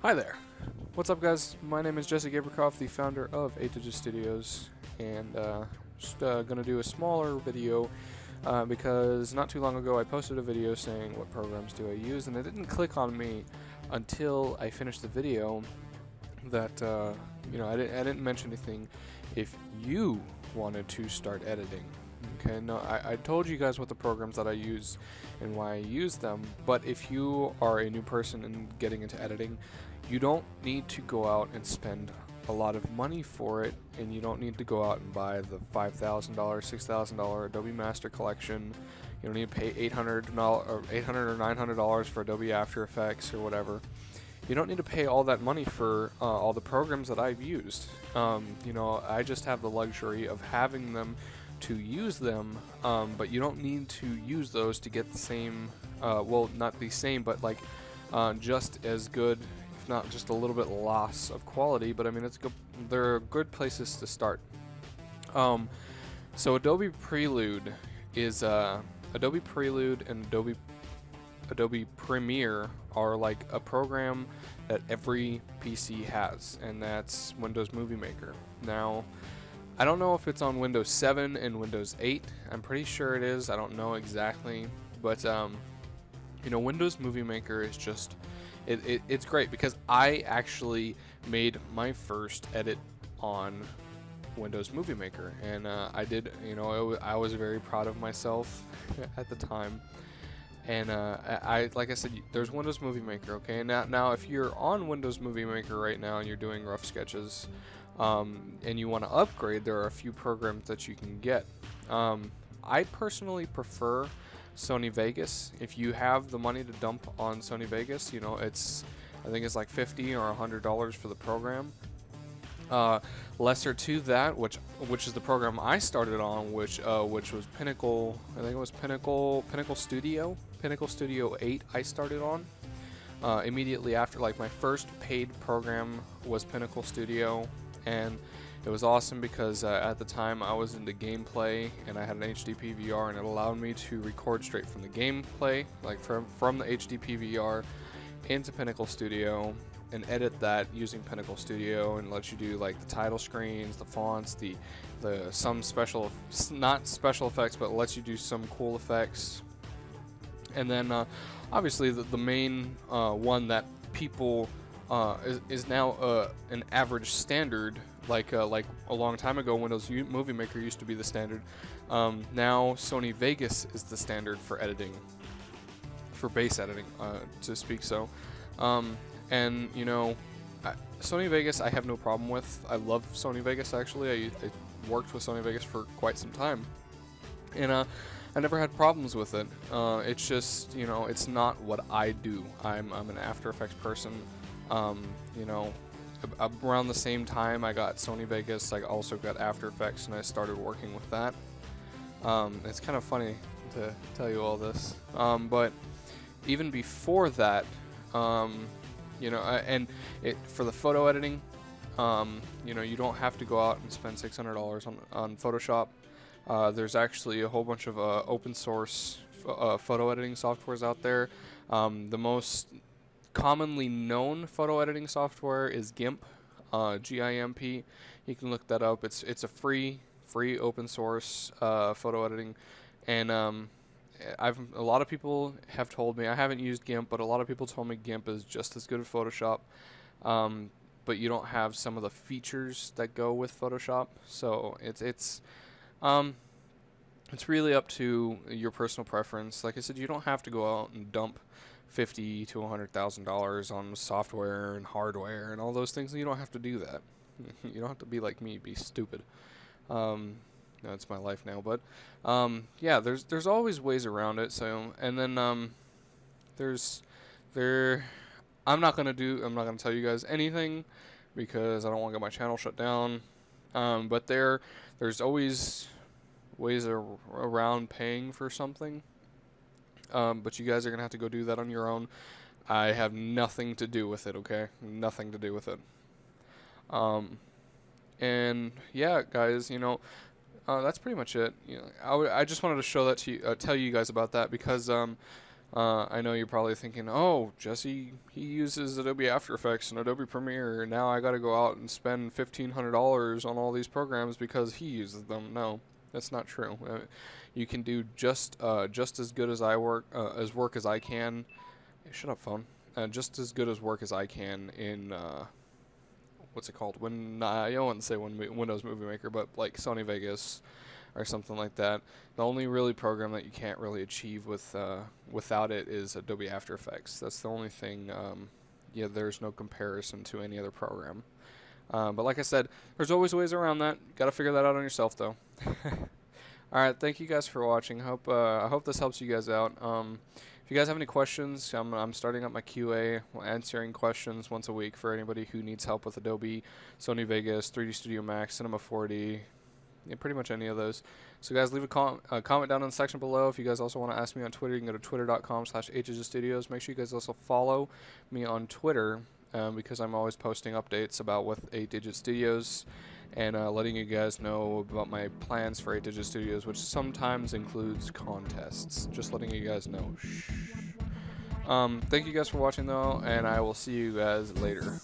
Hi there. What's up, guys? My name is Jesse Gaberkoff, the founder of 8 Digit Studios, and just gonna do a smaller video because not too long ago I posted a video saying what programs do I use, and it didn't click on me until I finished the video that I didn't mention anything if you wanted to start editing. Okay, no, I told you guys what the programs that I use and why I use them, but if you are a new person and getting into editing, you don't need to go out and spend a lot of money for it, and you don't need to go out and buy the $5,000, $6,000 Adobe Master Collection. You don't need to pay $800 or $900 for Adobe After Effects or whatever. You don't need to pay all that money for all the programs that I've used. I just have the luxury of having them to use them, but you don't need to use those to get the same, well, not the same, but like just as good, if not just a little bit loss of quality. But I mean, they're good places to start. So Adobe Prelude is Adobe Prelude and Adobe Premiere are like a program that every PC has, and that's Windows Movie Maker. Now, I don't know if it's on Windows 7 and Windows 8. I'm pretty sure it is. I don't know exactly, but Windows Movie Maker is just it's great because I actually made my first edit on Windows Movie Maker, and I did. I was very proud of myself at the time. And I like I said, there's Windows Movie Maker, okay? Now if you're on Windows Movie Maker right now and you're doing rough sketches, and you want to upgrade, there are a few programs that you can get. I personally prefer Sony Vegas. If you have the money to dump on Sony Vegas, I think it's like $50 or $100 for the program. Lesser to that, which is the program I started on, which was Pinnacle. I think it was Pinnacle Studio 8. I started on immediately after. Like, my first paid program was Pinnacle Studio, and it was awesome because at the time I was into gameplay and I had an HD PVR, and it allowed me to record straight from the gameplay, like from the HD PVR into Pinnacle Studio, and edit that using Pinnacle Studio, and let you do like the title screens, the fonts, the some special, not special effects, but lets you do some cool effects. And then obviously the main one that people is now an average standard, like a long time ago Windows Movie Maker used to be the standard. Now Sony Vegas is the standard for editing, for base editing, to speak so. And Sony Vegas I have no problem with. I love Sony Vegas, actually. I worked with Sony Vegas for quite some time, and I never had problems with it. It's just, it's not what I do. I'm an After Effects person. Around the same time I got Sony Vegas, I also got After Effects, and I started working with that. It's kind of funny to tell you all this, but even before that, and for the photo editing, you don't have to go out and spend $600 on Photoshop. There's actually a whole bunch of open source photo editing softwares out there. The most commonly known photo editing software is GIMP, GIMP. You can look that up. It's a free open source photo editing, and a lot of people have told me, I haven't used GIMP, but a lot of people told me GIMP is just as good as Photoshop, but you don't have some of the features that go with Photoshop. So it's really up to your personal preference. Like I said, you don't have to go out and dump $50,000 to $100,000 on software and hardware and all those things. You don't have to do that. You don't have to be like me, be stupid. No, it's my life now, but yeah, there's always ways around it. So, and then I'm not gonna tell you guys anything because I don't want to get my channel shut down. But there's always ways around paying for something. But you guys are gonna have to go do that on your own. I have nothing to do with it. Okay, nothing to do with it. And yeah, guys, that's pretty much it. I just wanted to show that to you, tell you guys about that, because I know you're probably thinking, oh, Jesse, he uses Adobe After Effects and Adobe Premiere. Now I got to go out and spend $1,500 on all these programs because he uses them. No, that's not true. You can do just as good as work as I can. Hey, shut up, phone. Just as good as work as I can in what's it called? I don't want to say Windows Movie Maker, but like Sony Vegas or something like that. The only really program that you can't really achieve without it is Adobe After Effects. That's the only thing. Yeah, there's no comparison to any other program. But like I said, there's always ways around that. Got to figure that out on yourself, though. All right, thank you guys for watching. I hope this helps you guys out. If you guys have any questions, I'm starting up my QA, answering questions once a week for anybody who needs help with Adobe, Sony Vegas, 3D Studio Max, Cinema 4D, yeah, pretty much any of those. So guys, leave a comment down in the section below. If you guys also want to ask me on Twitter, you can go to twitter.com/HHStudios. Make sure you guys also follow me on Twitter because I'm always posting updates about with 8-Digit Studios and letting you guys know about my plans for 8-Digit Studios, which sometimes includes contests. Just letting you guys know. Shh. Thank you guys for watching though, and I will see you guys later.